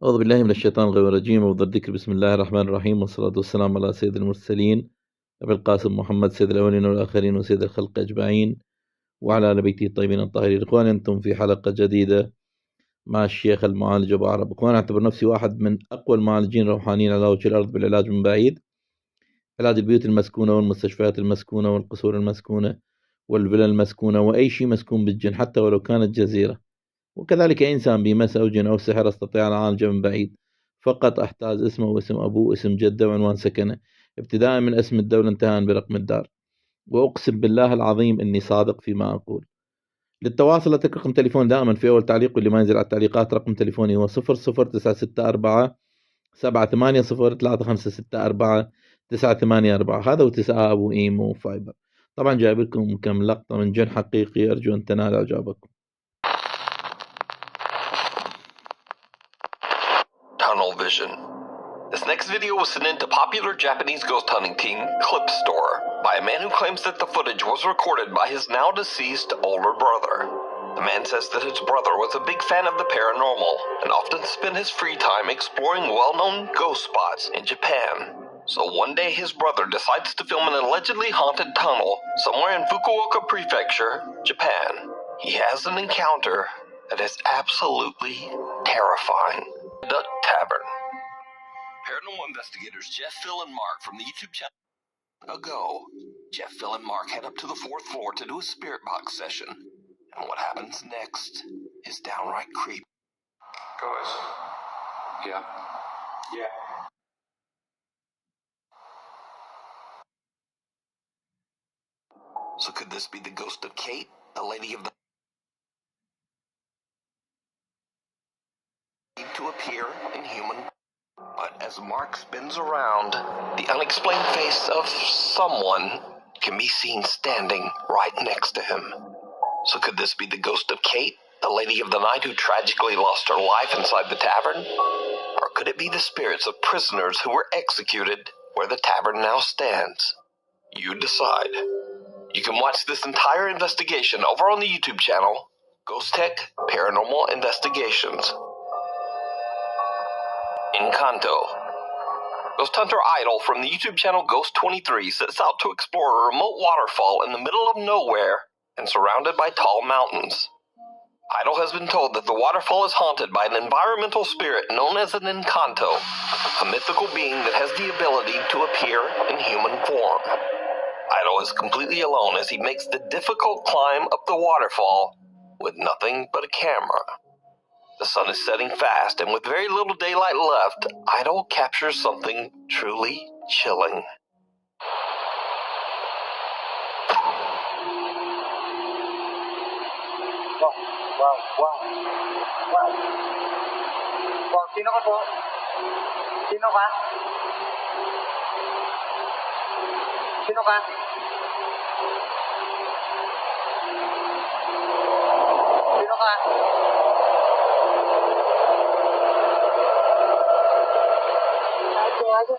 أعوذ بالله من الشيطان الرجيم وأفضل الذكر بسم الله الرحمن الرحيم والصلاة والسلام على سيد المرسلين أبي القاسم محمد سيد الأولين والآخرين وسيد الخلق أجمعين وعلى آل بيته الطيبين الطاهرين. إخواني، أنتم في حلقة جديدة مع الشيخ المعالج أبو عرب. إخواني، أعتبر نفسي واحد من أقوى المعالجين الروحانيين على وجه الأرض بالعلاج من بعيد، علاج البيوت المسكونة والمستشفيات المسكونة والقصور المسكونة والفلل المسكونة وأي شيء مسكون بالجن حتى ولو كانت جزيرة، وكذلك أي إنسان بمس أو جن أو سحر أستطيع أن أعالجه من بعيد. فقط أحتاج اسمه واسم أبوه، اسم جده وعنوان سكنه، ابتداء من اسم الدولة انتهاء برقم الدار، وأقسم بالله العظيم إني صادق فيما أقول. للتواصل أترك رقم تليفون دائما في أول تعليق، واللي ما ينزل على التعليقات رقم تليفوني هو 00964 780 3564 هذا وتسعة أبو إيمو وفايبر. طبعا جايب لكم كم لقطة من جن حقيقي، أرجو أن تنال إعجابكم. Tunnel vision. This next video was sent in to popular Japanese ghost hunting team Clip Store by a man who claims that the footage was recorded by his now deceased older brother. The man says that his brother was a big fan of the paranormal and often spent his free time exploring well-known ghost spots in Japan. So one day his brother decides to film an allegedly haunted tunnel somewhere in Fukuoka Prefecture, Japan. He has an encounter that is absolutely terrifying. Duck Tavern. Paranormal investigators Jeff, Phil, and Mark from the YouTube channel ago. Jeff, Phil, and Mark head up to the 4th floor to do a spirit box session. And what happens next is downright creepy. Guys. Yeah. Yeah. So could this be the ghost of Kate, the lady of the to appear in human? But as Mark spins around, the unexplained face of someone can be seen standing right next to him. So could this be the ghost of Kate, the lady of the night who tragically lost her life inside the tavern? Or could it be the spirits of prisoners who were executed where the tavern now stands? You decide. You can watch this entire investigation over on the YouTube channel, Ghost Tech Paranormal Investigations. Encanto. Ghost hunter Idol from the YouTube channel Ghost23 sets out to explore a remote waterfall in the middle of nowhere and surrounded by tall mountains. Idol has been told that the waterfall is haunted by an environmental spirit known as an Encanto, a mythical being that has the ability to appear in human form. Idol is completely alone as he makes the difficult climb up the waterfall with nothing but a camera. The sun is setting fast, and with very little daylight left, Idol captures something truly chilling. Wow, sino ka po? Sino ka? Sino ka? Sino ka? Ayo.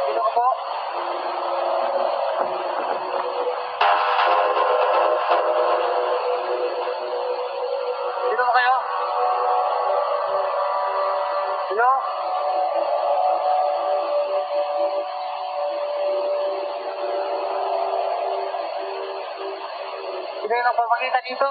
Sino ka po? Sino ba kayo? Sino? Sino yung nagpapakita dito?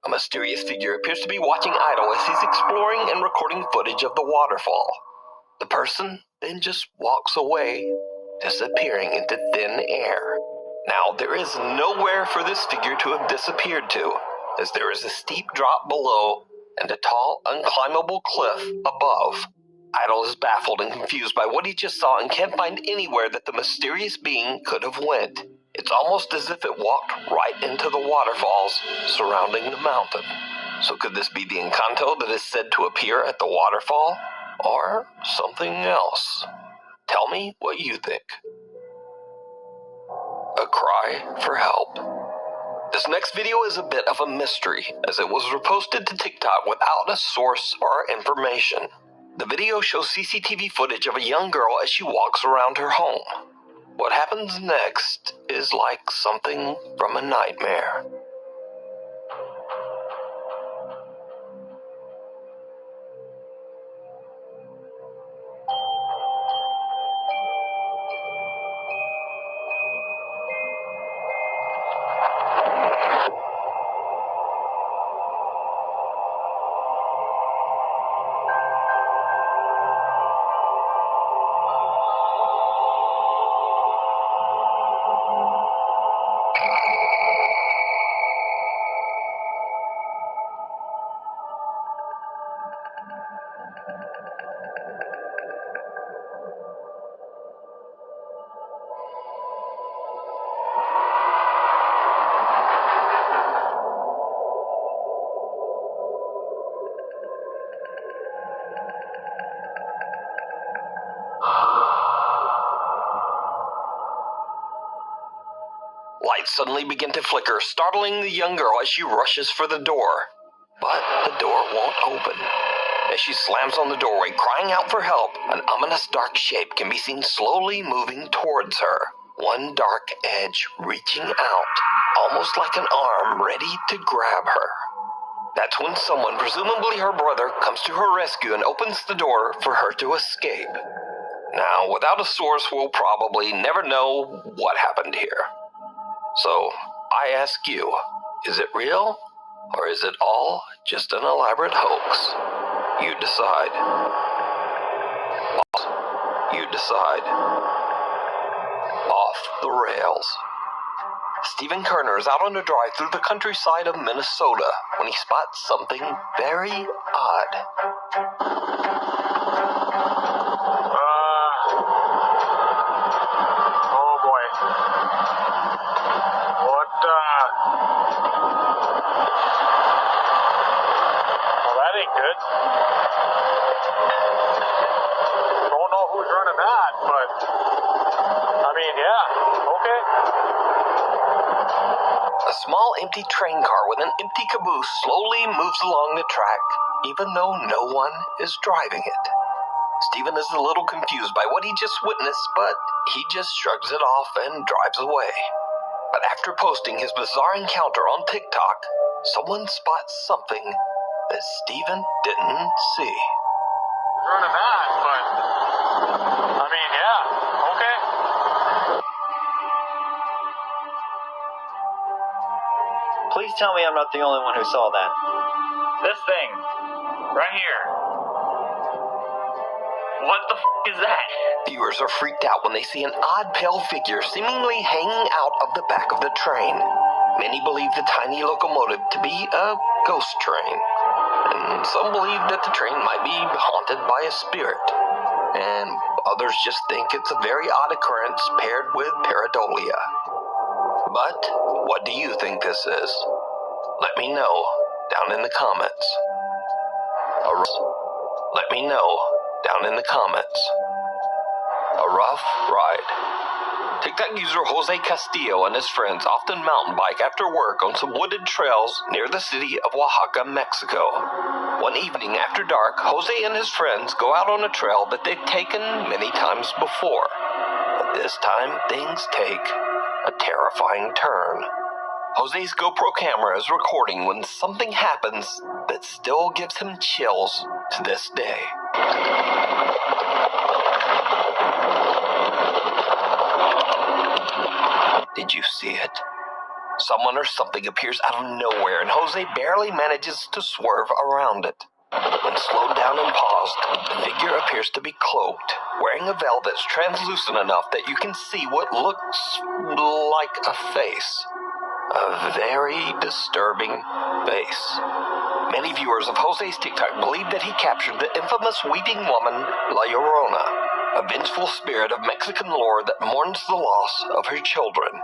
A mysterious figure appears to be watching Idol as he's exploring and recording footage of the waterfall. The person then just walks away, disappearing into thin air. Now, there is nowhere for this figure to have disappeared to, as there is a steep drop below and a tall, unclimbable cliff above. Idol is baffled and confused by what he just saw and can't find anywhere that the mysterious being could have went. It's almost as if it walked right into the waterfalls surrounding the mountain. So could this be the Encanto that is said to appear at the waterfall? or something else? Tell me what you think. A cry for help. This next video is a bit of a mystery, as it was reposted to TikTok without a source or information. The video shows CCTV footage of a young girl as she walks around her home. What happens next is like something from a nightmare. Lights suddenly begin to flicker, startling the young girl as she rushes for the door. But the door won't open. As she slams on the doorway, crying out for help, an ominous dark shape can be seen slowly moving towards her. One dark edge reaching out, almost like an arm ready to grab her. That's when someone, presumably her brother, comes to her rescue and opens the door for her to escape. Now, without a source, we'll probably never know what happened here. So, I ask you, is it real, or is it all just an elaborate hoax? You decide. You decide. Off the rails. Stephen Kerner is out on a drive through the countryside of Minnesota when he spots something very odd. Oh boy. Well, that ain't good. Don't know who's running that, but I mean, yeah, okay. A small empty train car with an empty caboose slowly moves along the track, even though no one is driving it. Stephen is a little confused by what he just witnessed, but he just shrugs it off and drives away. But after posting his bizarre encounter on TikTok, someone spots something that Stephen didn't see. Running that, but I mean, yeah, okay. Please tell me I'm not the only one who saw that. This thing, right here. What the is that? Viewers are freaked out when they see an odd pale figure seemingly hanging out of the back of the train. Many believe the tiny locomotive to be a ghost train, and some believe that the train might be haunted by a spirit, and others just think it's a very odd occurrence paired with pareidolia. But what do you think this is? Let me know down in the comments. Let me know down in the comments. A rough ride. TikTok user Jose Castillo and his friends often mountain bike after work on some wooded trails near the city of Oaxaca, Mexico. One evening after dark, Jose and his friends go out on a trail that they've taken many times before. But this time, things take a terrifying turn. Jose's GoPro camera is recording when something happens that still gives him chills to this day. Did you see it? Someone or something appears out of nowhere, and Jose barely manages to swerve around it. When slowed down and paused, the figure appears to be cloaked, wearing a veil that's translucent enough that you can see what looks like a face. A very disturbing face. Many viewers of Jose's TikTok believe that he captured the infamous weeping woman, La Llorona, a vengeful spirit of Mexican lore that mourns the loss of her children.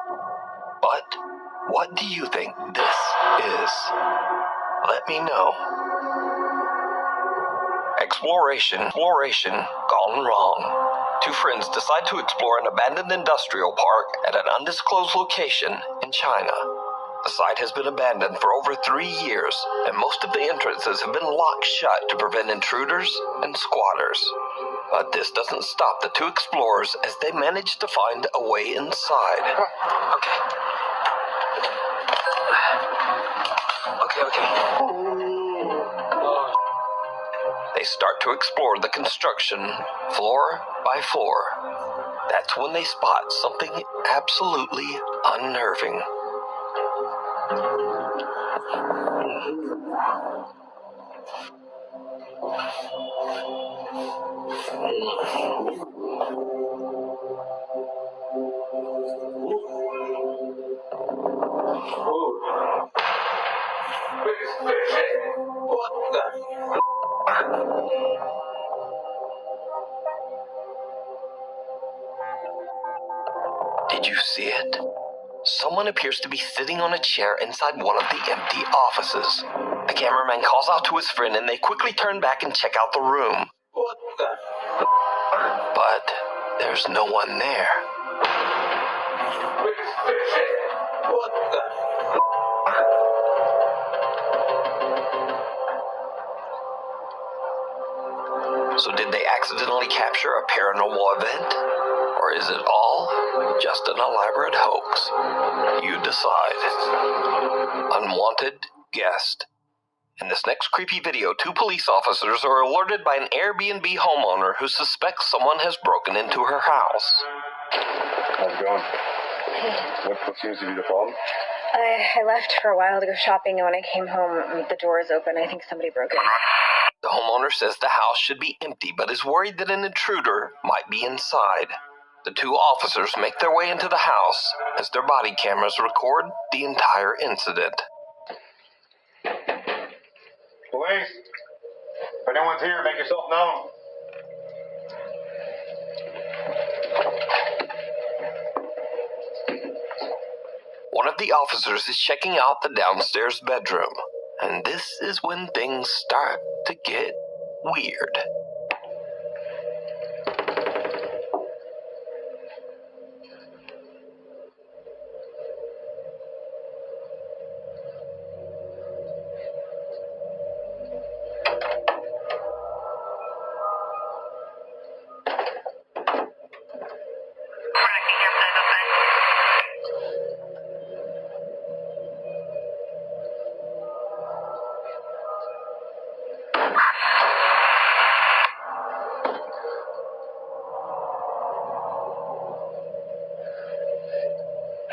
But what do you think this is? Let me know. exploration gone wrong. Two friends decide to explore an abandoned industrial park at an undisclosed location in China. The site has been abandoned for over 3 years, and most of the entrances have been locked shut to prevent intruders and squatters. But this doesn't stop the two explorers as they manage to find a way inside. Okay. They start to explore the construction floor by floor. That's when they spot something absolutely unnerving. Did you see it? Someone appears to be sitting on a chair inside one of the empty offices. The cameraman calls out to his friend and they quickly turn back and check out the room. But there's no one there. So did they accidentally capture a paranormal event? Or is it all just an elaborate hoax? You decide. Unwanted guest. In this next creepy video, two police officers are alerted by an Airbnb homeowner who suspects someone has broken into her house. How's it going? What seems to be the problem? I left for a while to go shopping, and when I came home, the door is open. I think somebody broke in. The homeowner says the house should be empty, but is worried that an intruder might be inside. The two officers make their way into the house as their body cameras record the entire incident. Police! If anyone's here, make yourself known. One of the officers is checking out the downstairs bedroom, and this is when things start to get weird.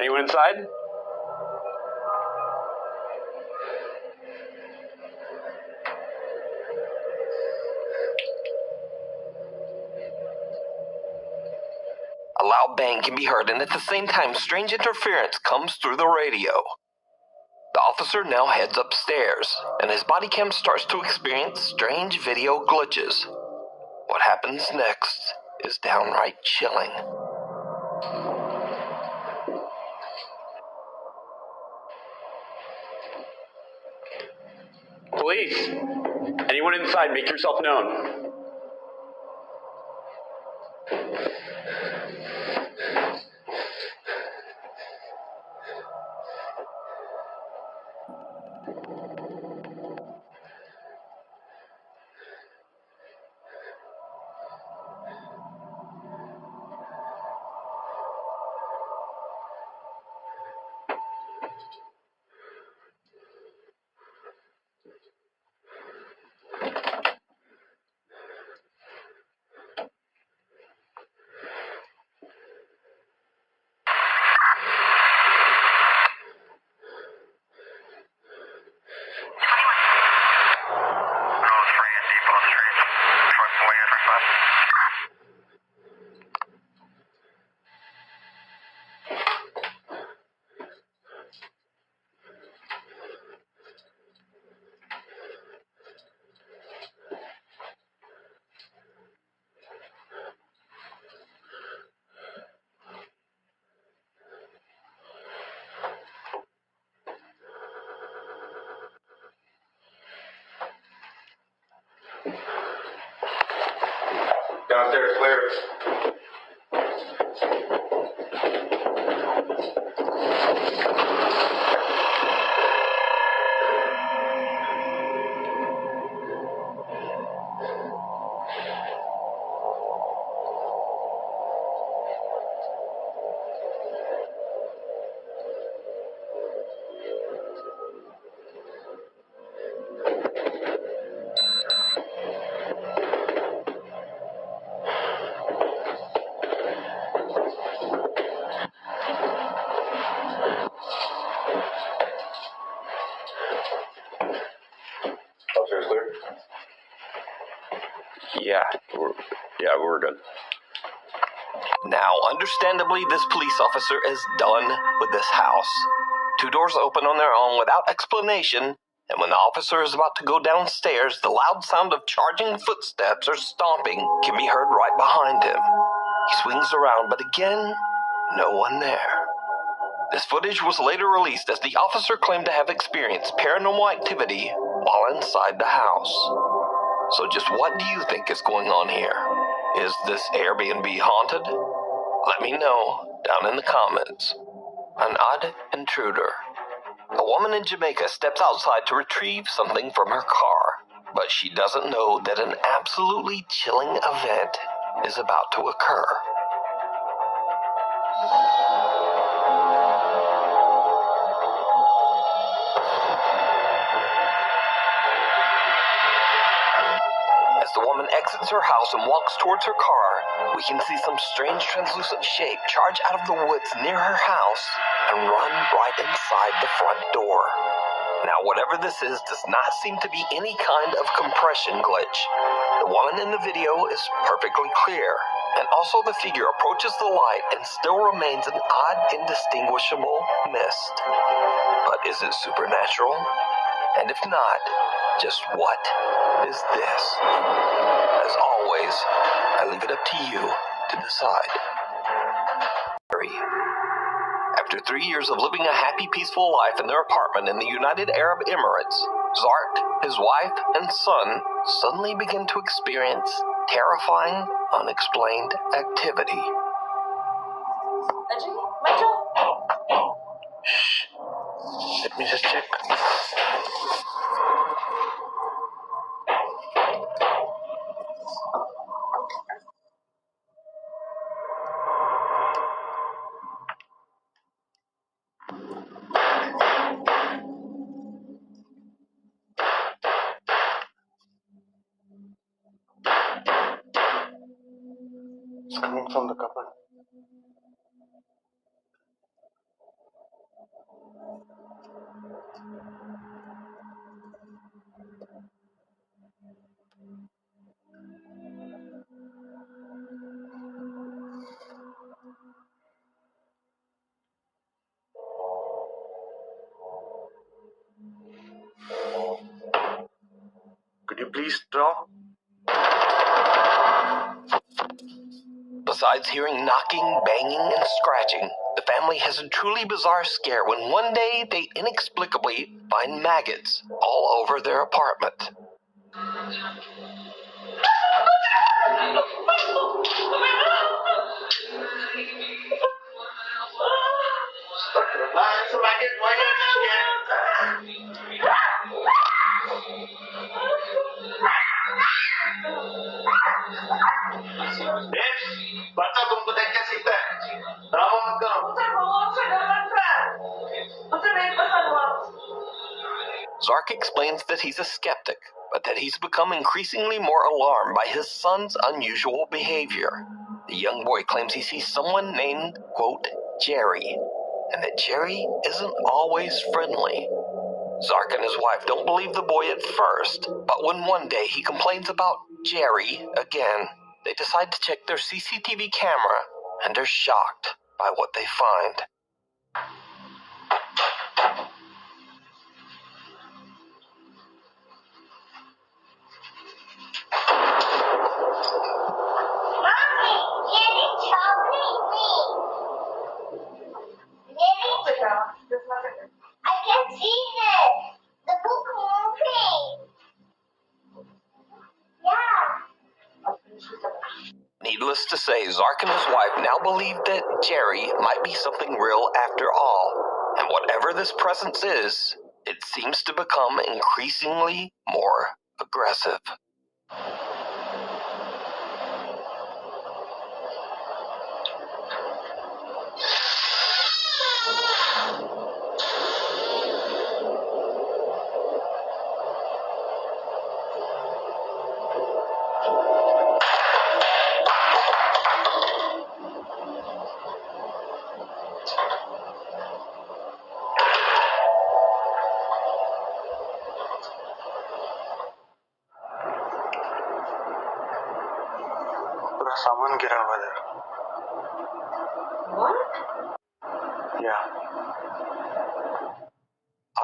Anyone inside? A loud bang can be heard, and at the same time, strange interference comes through the radio. The officer now heads upstairs, and his body cam starts to experience strange video glitches. What happens next is downright chilling. Police! Anyone inside, make yourself known. Downstairs clear. Upstairs clear? We're good. Now, understandably, this police officer is done with this house. 2 doors open on their own without explanation, and when the officer is about to go downstairs, the loud sound of charging footsteps or stomping can be heard right behind him. He swings around, but again, no one there. This footage was later released as the officer claimed to have experienced paranormal activity while inside the house. So just what do you think is going on here? Is this Airbnb haunted? Let me know down in the comments. An odd intruder. A woman in Jamaica steps outside to retrieve something from her car, but she doesn't know that an absolutely chilling event is about to occur. As the woman exits her house and walks towards her car, we can see some strange translucent shape charge out of the woods near her house and run right inside the front door. Now, whatever this is does not seem to be any kind of compression glitch. The woman in the video is perfectly clear, and also the figure approaches the light and still remains an odd, indistinguishable mist. But is it supernatural? And if not, just what is this? As always, I leave it up to you to decide. After 3 years of living a happy, peaceful life in their apartment in the United Arab Emirates, Zark, his wife, and son suddenly begin to experience terrifying, unexplained activity. Shh. Let me just check. It's coming from the cupboard. Could you please stop? Besides hearing knocking, banging, and scratching, the family has a truly bizarre scare when one day they inexplicably find maggots all over their apartment. Zark explains that he's a skeptic, but that he's become increasingly more alarmed by his son's unusual behavior. The young boy claims he sees someone named, quote, Jerry, and that Jerry isn't always friendly. Zark and his wife don't believe the boy at first, but when one day he complains about Jerry again, they decide to check their CCTV camera and are shocked by what they find. I can see it. The book moving. Yeah. Needless to say, Zark and his wife now believe that Jerry might be something real after all, and whatever this presence is, it seems to become increasingly more aggressive. पूरा सामान गिरा हुआ है. What? Yeah.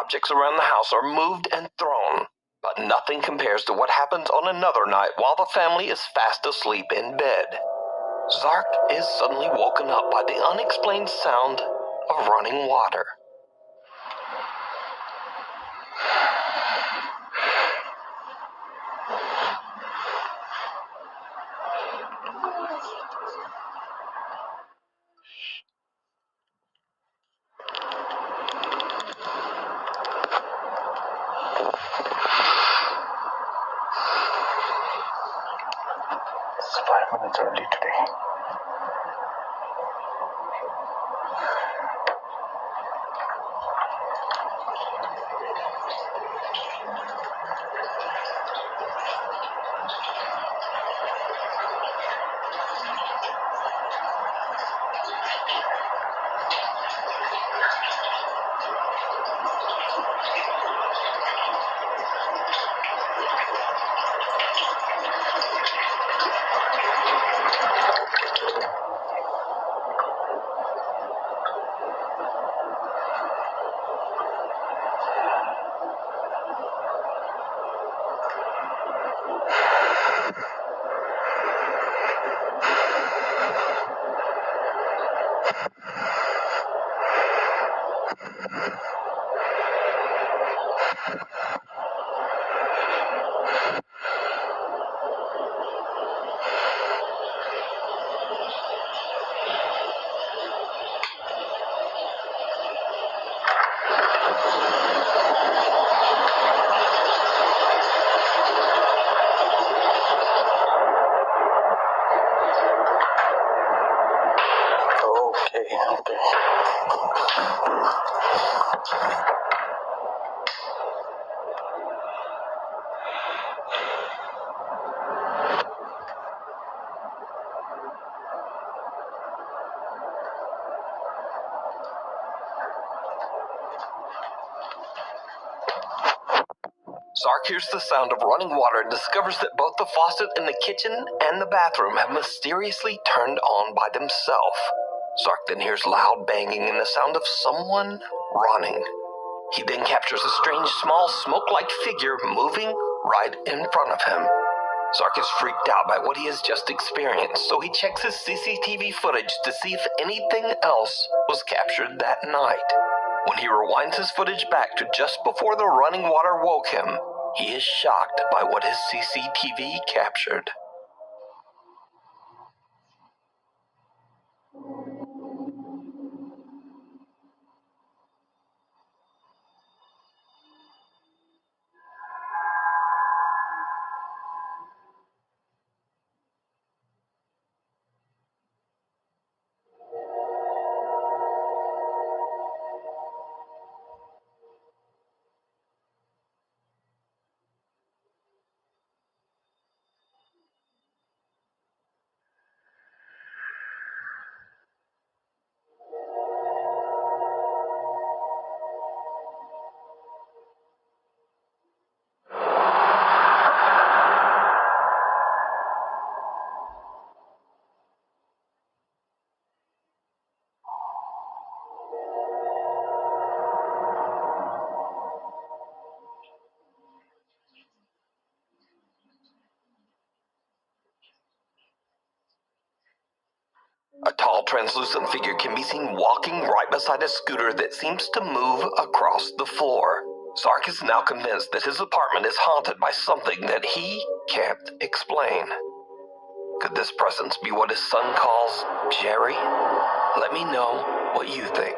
Objects around the house are moved and thrown, but nothing compares to what happens on another night while the family is fast asleep in bed. Zark is suddenly woken up by the unexplained sound of running water. It's 5 minutes early today. Okay. Zark hears the sound of running water and discovers that both the faucet in the kitchen and the bathroom have mysteriously turned on by themselves. Zark then hears loud banging and the sound of someone running. He then captures a strange, small, smoke-like figure moving right in front of him. Zark is freaked out by what he has just experienced, so he checks his CCTV footage to see if anything else was captured that night. When he rewinds his footage back to just before the running water woke him, he is shocked by what his CCTV captured. A tall, translucent figure can be seen walking right beside a scooter that seems to move across the floor. Zark is now convinced that his apartment is haunted by something that he can't explain. Could this presence be what his son calls Jerry? Let me know what you think.